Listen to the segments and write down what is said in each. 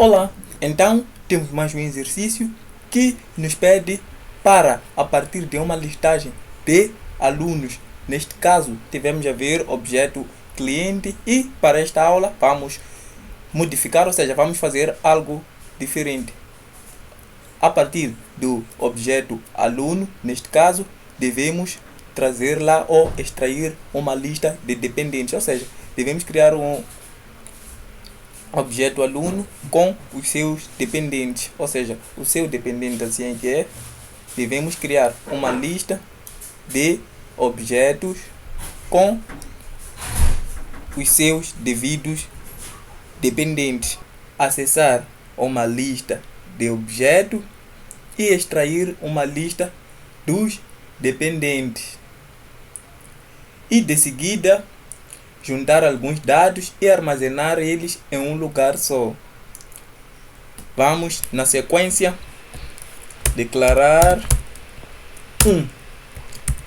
Olá, então temos mais um exercício que nos pede para, a partir de uma listagem de alunos, neste caso tivemos a ver objeto cliente, e para esta aula vamos modificar, ou seja, vamos fazer algo diferente. A partir do objeto aluno, neste caso, devemos trazer lá ou extrair uma lista de dependentes, ou seja, devemos criar um objeto aluno com os seus dependentes, ou seja, o seu dependente assim que é, devemos criar uma lista de objetos com os seus devidos dependentes. Acessar uma lista de objetos e extrair uma lista dos dependentes. E de seguida juntar alguns dados e armazenar eles em um lugar só. Vamos, na sequência, declarar um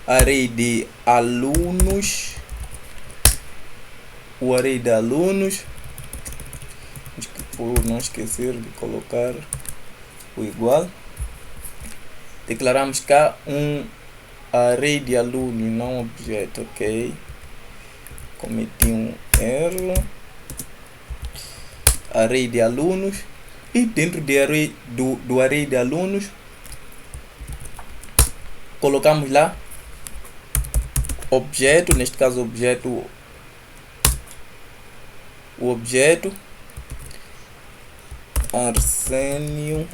array de alunos. O array de alunos, por não esquecer de colocar o igual, declaramos cá um array de alunos, não objeto, ok? Cometi um erro. Array de alunos, e dentro de do array de alunos colocamos lá objeto, neste caso o objeto Arsênio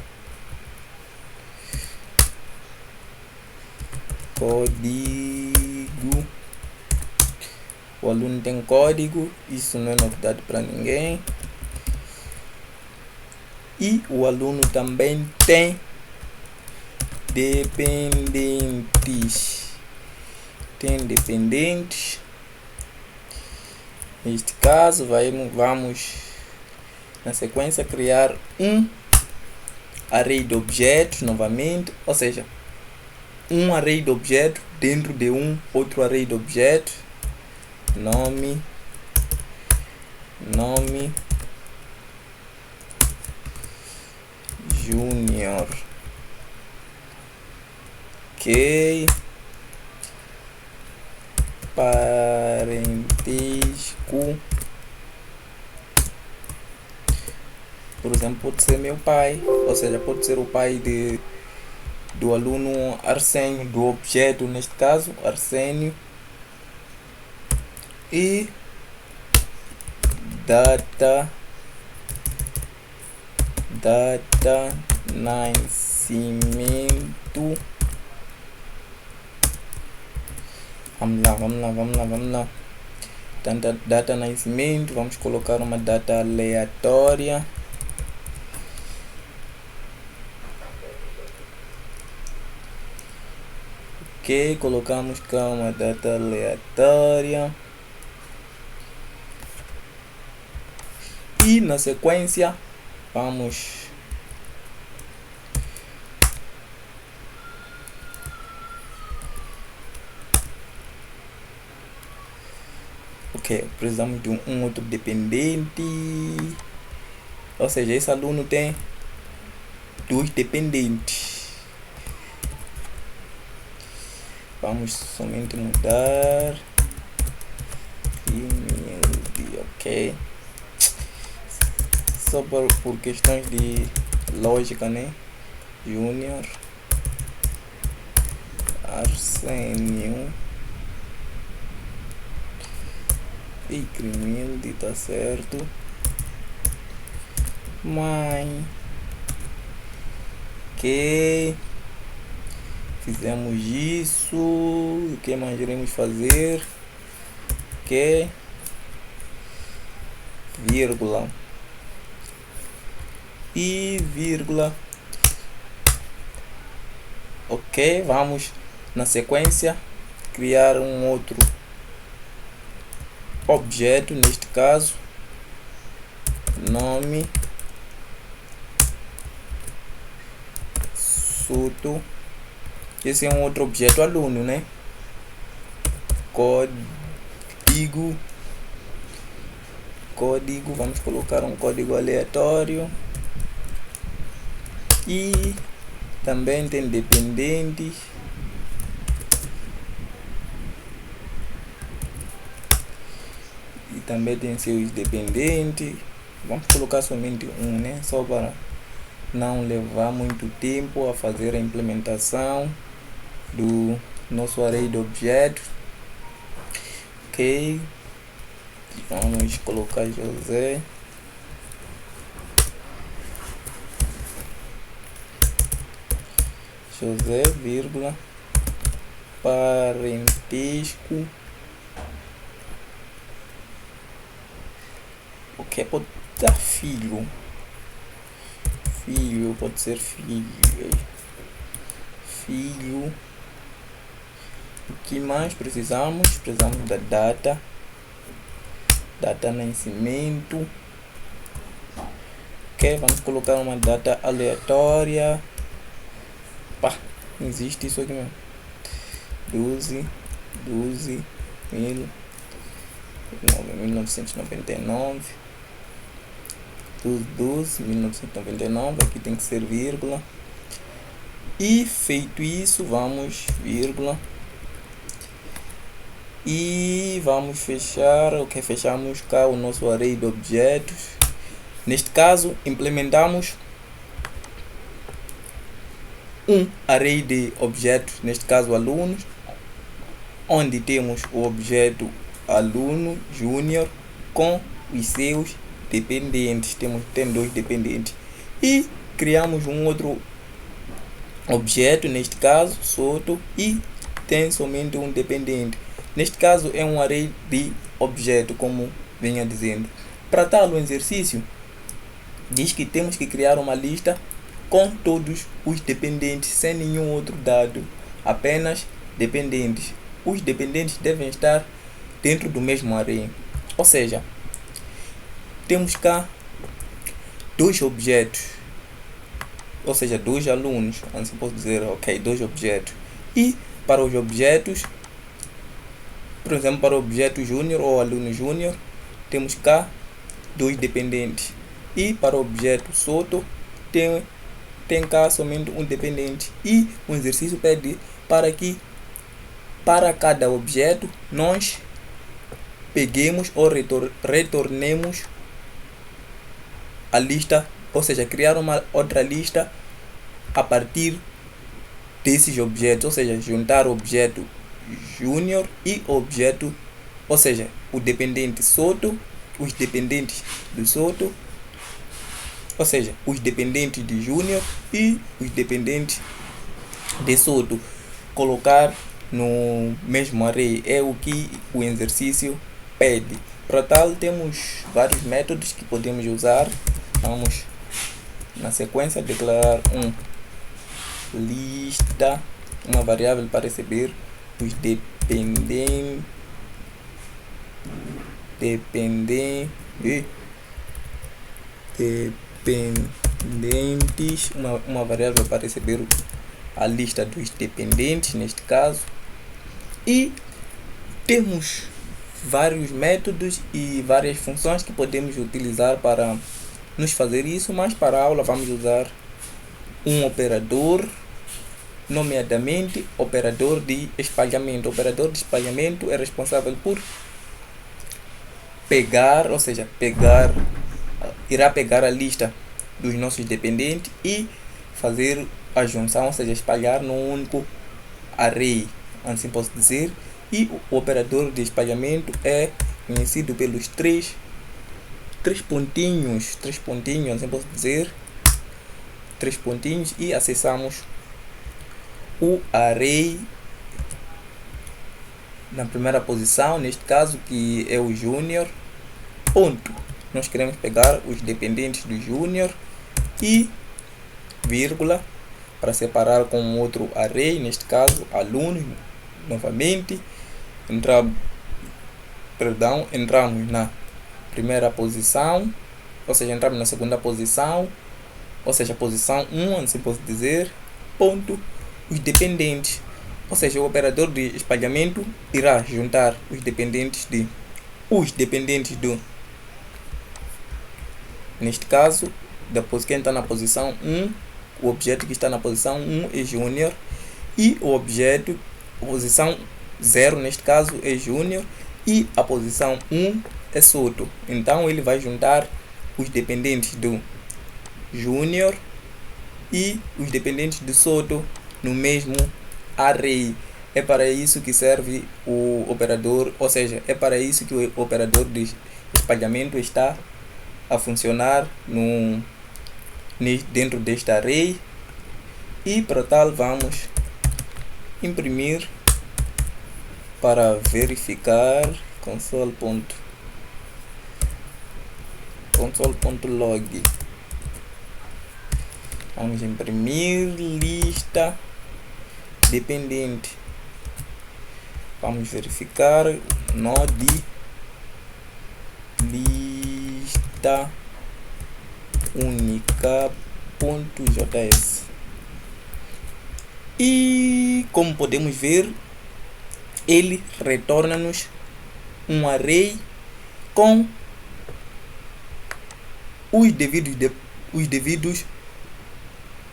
código. O aluno tem código, isso não é novidade para ninguém. E o aluno também tem dependentes. Neste caso, vamos na sequência criar um array de objetos novamente, ou seja, um array de objetos dentro de um outro array de objetos. Nome Júnior, ok. Parentesco, por exemplo, pode ser meu pai, ou seja, pode ser o pai do aluno Arsênio, do objeto, neste caso Arsênio. E data nascimento. Vamos lá. Data nascimento, vamos colocar uma data aleatória. Ok, colocamos cá uma data aleatória. E na sequência vamos precisamos de um outro dependente, ou seja, esse aluno tem dois dependentes. Vamos somente mudar ok, só por questões de lógica, né? Júnior Arsênio e Crimilde, tá certo. Mãe, ok, fizemos isso. O que mais iremos fazer? Ok, vírgula e vírgula. Ok, vamos na sequência criar um outro objeto, neste caso nome Suto. Esse é um outro objeto aluno, né? Código, vamos colocar um código aleatório. E também tem dependentes. E também tem seus dependentes. Vamos colocar somente um, né? Só para não levar muito tempo a fazer a implementação do nosso array de objetos. Ok. Vamos colocar José. José, vírgula, parentesco. Ok, pode dar filho. Filho, pode ser filho. Filho. O que mais precisamos? Precisamos da data. Data nascimento. Ok, vamos colocar uma data aleatória. Pá, não existe isso aqui mesmo. 1999. 1999. Aqui tem que ser vírgula. E feito isso, vamos vírgula. E vamos fechar. Ok, fechamos cá o nosso array de objetos. Neste caso, implementamos um array de objetos, neste caso alunos, onde temos o objeto aluno júnior com os seus dependentes. Tem dois dependentes. E criamos um outro objeto, neste caso Soto, e tem somente um dependente. Neste caso é um array de objeto, como venha dizendo. Para tal exercício, diz que temos que criar uma lista com todos os dependentes, sem nenhum outro dado, apenas dependentes. Os dependentes devem estar dentro do mesmo array. Ou seja, temos cá dois objetos, ou seja, dois alunos, assim posso dizer, ok, dois objetos. E para os objetos, por exemplo, para o objeto júnior ou aluno júnior, temos cá dois dependentes. E para o objeto Soto, tem cá somente um dependente. E o exercício pede para que para cada objeto nós peguemos ou retornemos a lista, ou seja, criar uma outra lista a partir desses objetos, ou seja, juntar o objeto júnior e o objeto, ou seja, o dependente Soto, os dependentes do Soto, ou seja, os dependentes de Júnior e os dependentes de Soto, colocar no mesmo array. É o que o exercício pede. Para tal, temos vários métodos que podemos usar. Vamos na sequência declarar lista, uma variável para receber os dependentes, uma variável para receber a lista dos dependentes, neste caso. E temos vários métodos e várias funções que podemos utilizar para nos fazer isso, mas para a aula vamos usar um operador, nomeadamente operador de espalhamento. O operador de espalhamento é responsável por pegar, ou seja, irá pegar a lista dos nossos dependentes e fazer a junção, ou seja, espalhar num único array, assim posso dizer. E o operador de espalhamento é conhecido pelos três pontinhos, assim posso dizer, 3 pontinhos, e acessamos o array na primeira posição, neste caso que é o júnior, ponto. Nós queremos pegar os dependentes do júnior e vírgula para separar com outro array, neste caso alunos. Novamente entramos na primeira posição, ou seja, entramos na segunda posição, ou seja, posição 1, assim posso dizer, ponto, os dependentes. Ou seja, o operador de espalhamento irá juntar os dependentes do, neste caso, depois quem está na posição 1, o objeto que está na posição 1 é júnior e o objeto, posição 0 neste caso, é júnior e a posição 1 é Soto. Então ele vai juntar os dependentes do júnior e os dependentes do Soto no mesmo array. É para isso que serve o operador, ou seja, é para isso que o operador de espalhamento está a funcionar dentro deste array. E para tal vamos imprimir para verificar console.log. Vamos imprimir lista dependente. Vamos verificar node lista única.js. E como podemos ver, ele retorna-nos um array com os devidos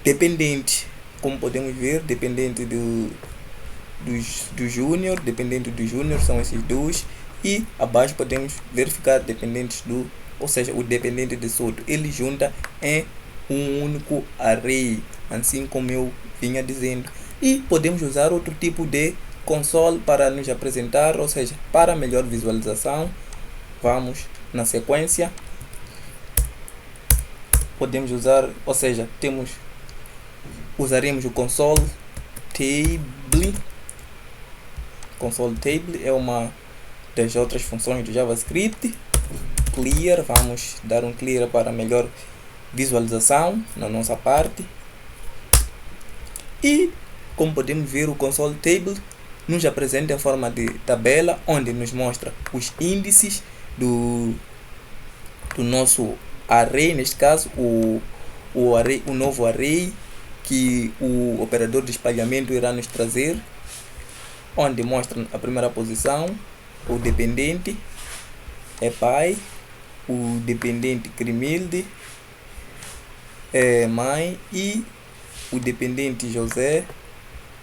dependentes. Como podemos ver, dependente do júnior, dependente do júnior são esses dois, e abaixo podemos verificar dependentes ou seja, o dependente de Soto. Ele junta em um único array, assim como eu vinha dizendo. E podemos usar outro tipo de console para nos apresentar, ou seja, para melhor visualização. Vamos na sequência. Podemos usar, ou seja, usaremos o console table. Console table é uma das outras funções do JavaScript. Clear, vamos dar um clear para melhor visualização na nossa parte. E como podemos ver, o console table nos apresenta em forma de tabela, onde nos mostra os índices do nosso array, neste caso o novo array que o operador de espalhamento irá nos trazer, onde mostra a primeira posição, o dependente é pai, o dependente Crimilde é mãe e o dependente José,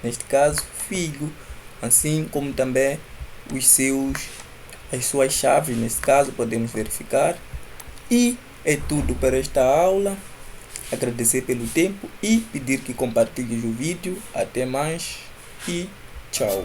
neste caso filho, assim como também as suas chaves, neste caso podemos verificar. E é tudo para esta aula. Agradecer pelo tempo e pedir que compartilhes o vídeo. Até mais e tchau.